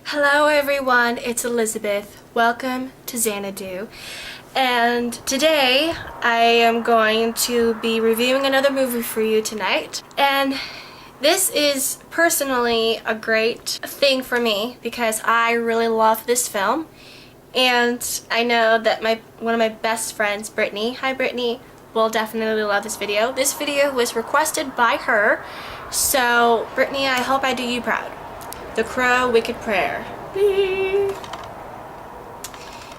Hello everyone, it's Elizabeth. Welcome to Xanadu. And today I am going to be reviewing another movie for you tonight. And this is personally a great thing for me because I really love this film. And I know that one of my best friends, Brittany, hi Brittany, will definitely love this video. This video was requested by her. So Brittany, I hope I do you proud. The Crow Wicked Prayer.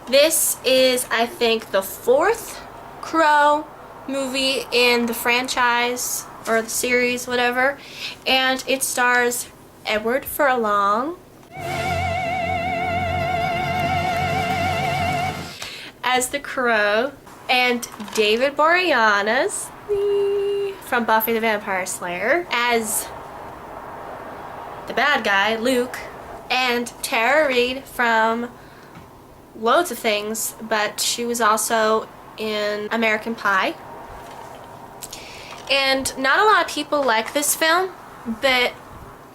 This is, I think, the fourth Crow movie in the franchise or the series, whatever, and it stars Edward Furlong as the Crow and David Boreanaz from Buffy the Vampire Slayer as the bad guy, Luke, and Tara Reid from loads of things, but she was also in American Pie. And not a lot of people like this film, but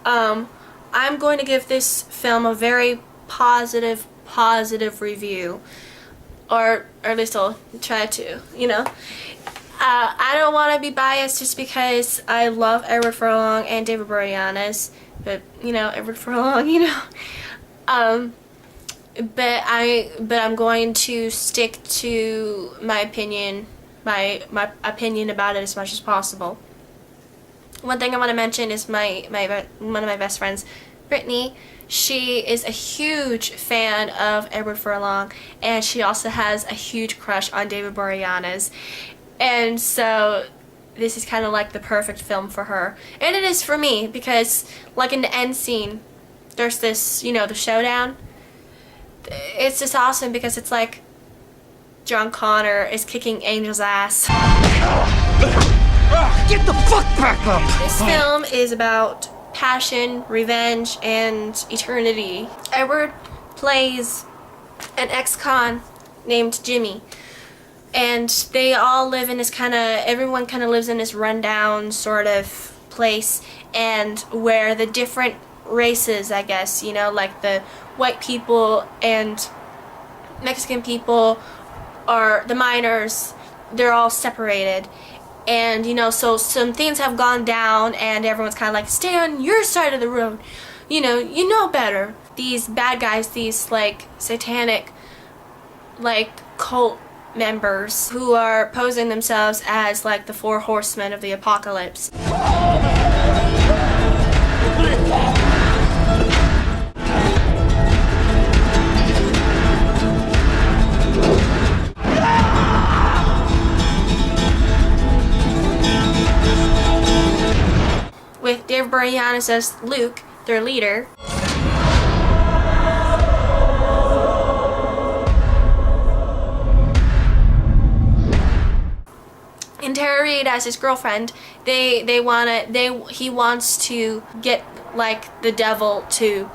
I'm going to give this film a very positive review, or at least I'll try to, you know. I don't want to be biased just because I love Edward Furlong and David Boreanaz. But you know, Edward Furlong, you know. But I'm going to stick to my opinion, my opinion about it as much as possible. One thing I want to mention is one of my best friends, Brittany. She is a huge fan of Edward Furlong, and she also has a huge crush on David Boreanaz, and so this is kind of like the perfect film for her. And it is for me because, like, in the end scene, there's this, you know, the showdown. It's just awesome because it's like John Connor is kicking Angel's ass. Get the fuck back up! This film is about passion, revenge, and eternity. Edward plays an ex-con named Jimmy. And they all live in this everyone kind of lives in this rundown sort of place, and where the different races, I guess, you know, like the white people and Mexican people, or the miners, they're all separated. And, you know, so some things have gone down, and everyone's kind of like, stay on your side of the road. You know better. These bad guys, these, like, satanic, like, cult members who are posing themselves as like the 4 horsemen of the apocalypse. With David Boreanaz as Luke, their leader. And Tara Reid as his girlfriend. He wants to get like the devil to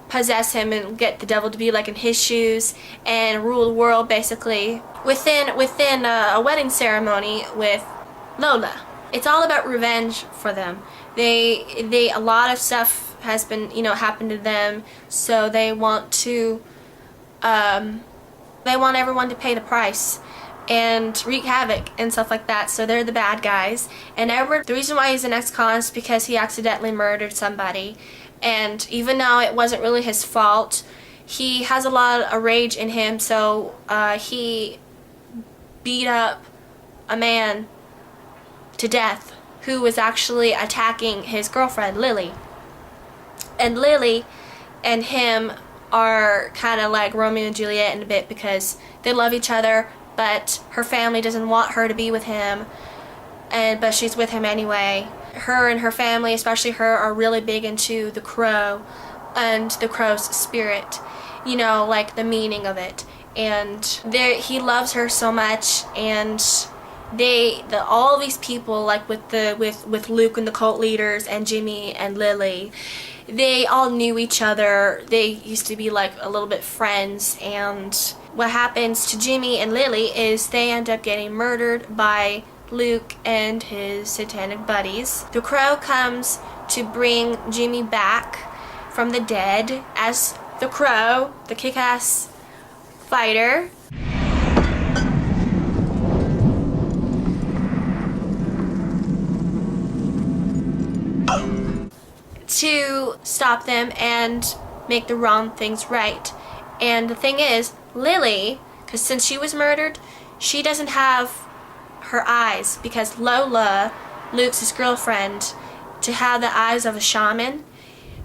possess him and get the devil to be like in his shoes and rule the world basically within a wedding ceremony with Lola. It's all about revenge for them. A lot of stuff has been, you know, happened to them, so they want everyone to pay the price and wreak havoc and stuff like that. So they're the bad guys. And Edward, the reason why he's an ex-con is because he accidentally murdered somebody. And even though it wasn't really his fault, he has a lot of rage in him, so he beat up a man to death who was actually attacking his girlfriend, Lily. And Lily and him are kind of like Romeo and Juliet in a bit because they love each other, but her family doesn't want her to be with him, but she's with him anyway. Her and her family, especially her, are really big into the crow and the crow's spirit, you know, like the meaning of it. And he loves her so much, and all these people, like with Luke and the cult leaders and Jimmy and Lily, they all knew each other. They used to be like a little bit friends, and what happens to Jimmy and Lily is they end up getting murdered by Luke and his satanic buddies. The Crow comes to bring Jimmy back from the dead as the Crow, the kick-ass fighter, to stop them and make the wrong things right. And the thing is, Lily, because since she was murdered, she doesn't have her eyes, because Lola, Luke's girlfriend, to have the eyes of a shaman,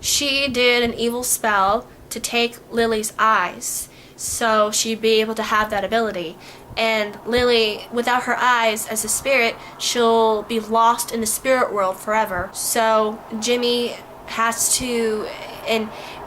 she did an evil spell to take Lily's eyes so she'd be able to have that ability. And Lily, without her eyes as a spirit, she'll be lost in the spirit world forever. So Jimmy has to,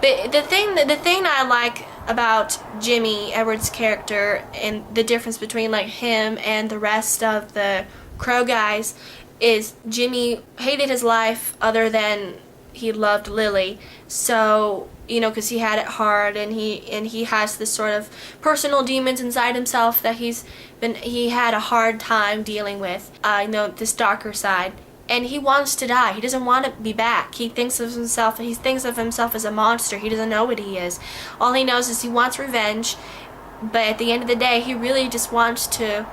but the thing I like about Jimmy Edwards' character and the difference between like him and the rest of the Crow guys is Jimmy hated his life other than he loved Lily. So, you know, because he had it hard, and he has this sort of personal demons inside himself that he had a hard time dealing with. You know, this darker side. And he wants to die. He doesn't want to be back. He thinks of himself as a monster. He doesn't know what he is. All he knows is he wants revenge, but at the end of the day, he really just wants to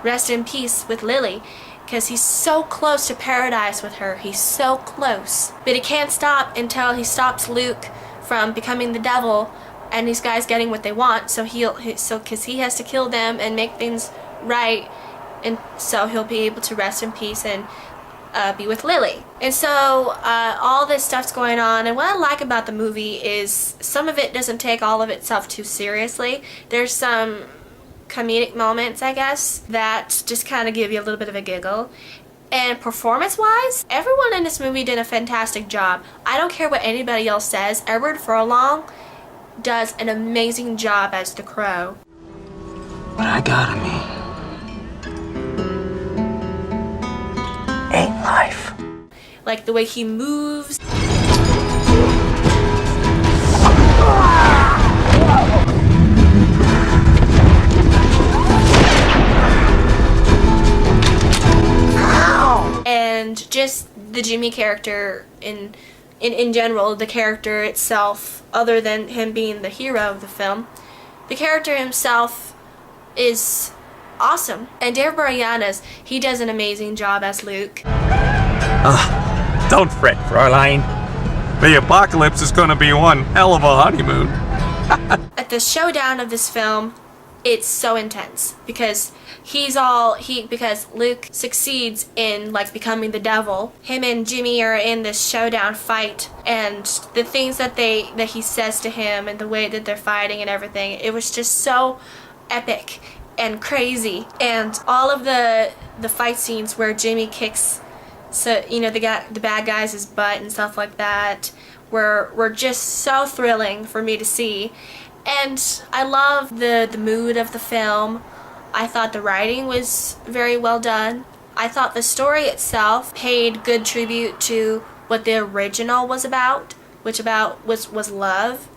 rest in peace with Lily, because he's so close to paradise with her. He's so close. But he can't stop until he stops Luke from becoming the devil and these guys getting what they want. So because he has to kill them and make things right, and so he'll be able to rest in peace and be with Lily. And so all this stuff's going on, and what I like about the movie is some of it doesn't take all of itself too seriously. There's some comedic moments, I guess, that just kind of give you a little bit of a giggle. And performance-wise, everyone in this movie did a fantastic job. I don't care what anybody else says. Edward Furlong does an amazing job as the Crow. What I got in me ain't life. Like the way he moves. And just the Jimmy character in general, the character itself, other than him being the hero of the film, the character himself is awesome. And Dave Bautista, he does an amazing job as Luke. Don't fret, Fräulein. The apocalypse is going to be one hell of a honeymoon. At the showdown of this film, it's so intense because because Luke succeeds in like becoming the devil. Him and Jimmy are in this showdown fight, and the things that he says to him and the way that they're fighting and everything, it was just so epic and crazy. And all of the fight scenes where Jimmy kicks, so you know, the bad guys' butt and stuff like that were just so thrilling for me to see. And I love the mood of the film. I thought the writing was very well done. I thought the story itself paid good tribute to what the original was about, which was love.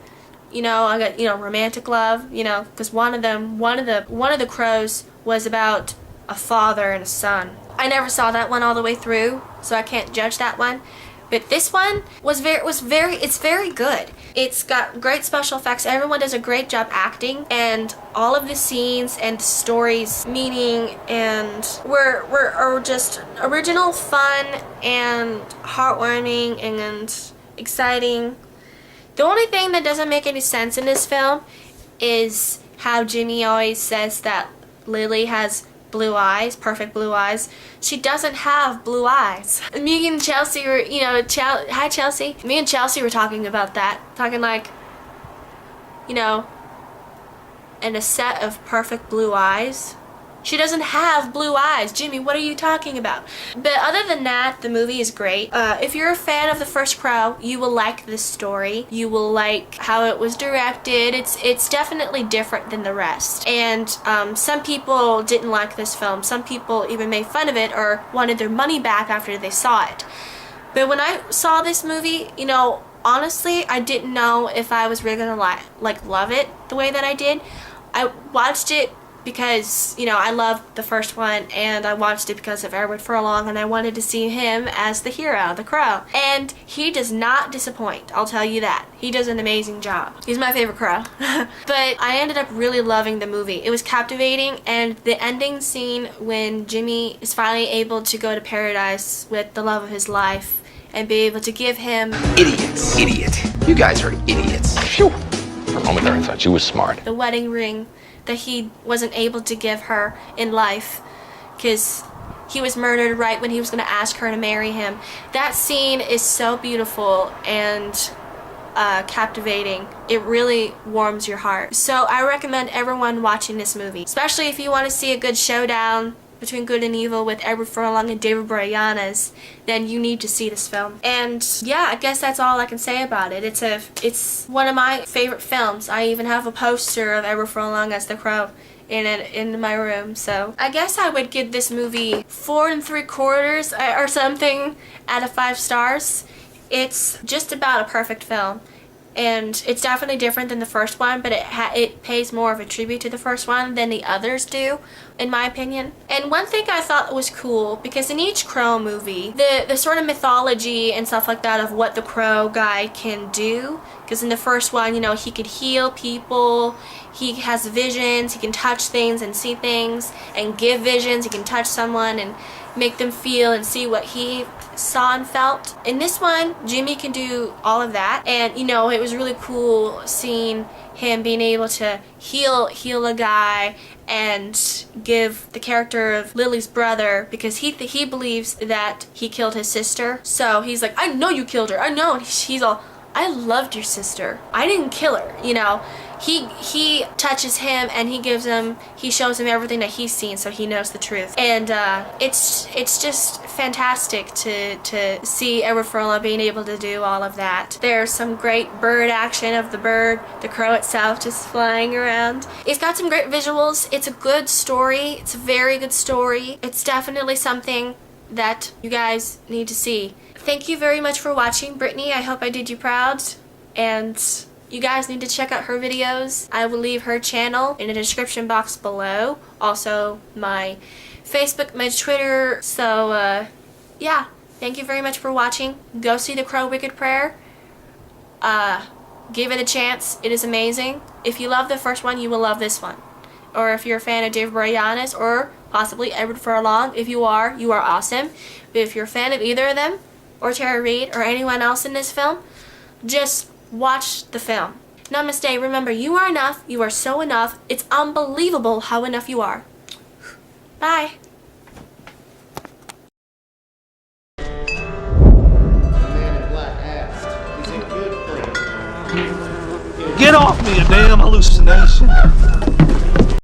You know, I got, you know, romantic love, you know, because one of the Crows was about a father and a son. I never saw that one all the way through, so I can't judge that one. But this one it's very good. It's got great special effects. Everyone does a great job acting, and all of the scenes and stories, meaning and were just original, fun, and heartwarming and exciting. The only thing that doesn't make any sense in this film is how Jimmy always says that Lily has blue eyes, perfect blue eyes. She doesn't have blue eyes. Me and Chelsea were, you know, hi Chelsea. Me and Chelsea were talking about that. Talking like, you know, in a set of perfect blue eyes. She doesn't have blue eyes. Jimmy, what are you talking about? But other than that, the movie is great. If you're a fan of the first Crow, you will like this story. You will like how it was directed. It's definitely different than the rest. And some people didn't like this film. Some people even made fun of it or wanted their money back after they saw it. But when I saw this movie, you know, honestly, I didn't know if I was really gonna like love it the way that I did. I watched it because, you know, I loved the first one and I watched it because of Edward Furlong and I wanted to see him as the hero, the Crow. And he does not disappoint, I'll tell you that. He does an amazing job. He's my favorite Crow. But I ended up really loving the movie. It was captivating, and the ending scene when Jimmy is finally able to go to paradise with the love of his life and be able to give him... Idiots. Idiot. You guys are idiots. Phew. For a moment there I thought you was smart. The wedding ring that he wasn't able to give her in life because he was murdered right when he was going to ask her to marry him. That scene is so beautiful and captivating. It really warms your heart. So I recommend everyone watching this movie, especially if you want to see a good showdown between good and evil with Edward Furlong and David Boreanaz, then you need to see this film. And yeah, I guess that's all I can say about it. It's one of my favorite films. I even have a poster of Edward Furlong as the Crow in my room. So I guess I would give this movie 4 3/4 or something out of 5 stars. It's just about a perfect film. And it's definitely different than the first one, but it pays more of a tribute to the first one than the others do, in my opinion. And one thing I thought was cool, because in each Crow movie, the sort of mythology and stuff like that of what the Crow guy can do, because in the first one, you know, he could heal people, he has visions, he can touch things and see things, and give visions, he can touch someone and make them feel and see what he saw and felt. In this one, Jimmy can do all of that, and you know, it was really cool seeing him being able to heal a guy and give the character of Lily's brother, because he believes that he killed his sister. So he's like, I know you killed her, I know. And he's all, I loved your sister, I didn't kill her, you know. He touches him and he shows him everything that he's seen, so he knows the truth. And it's just fantastic to see Edward Furlong being able to do all of that. There's some great bird action of the bird, the crow itself just flying around. It's got some great visuals. It's a good story. It's a very good story. It's definitely something that you guys need to see. Thank you very much for watching, Brittany. I hope I did you proud. And you guys need to check out her videos. I will leave her channel in the description box below. Also my Facebook, my Twitter. So yeah, thank you very much for watching. Go see The Crow Wicked Prayer. Give it a chance. It is amazing. If you love the first one, you will love this one. Or if you're a fan of David Boreanaz or possibly Edward Furlong, if you are awesome. But if you're a fan of either of them, or Tara Reid, or anyone else in this film, just watch the film. Namaste. Remember, you are enough. You are so enough. It's unbelievable how enough you are. Bye. The man in black asked, is it good for you? Get off me, you damn hallucination!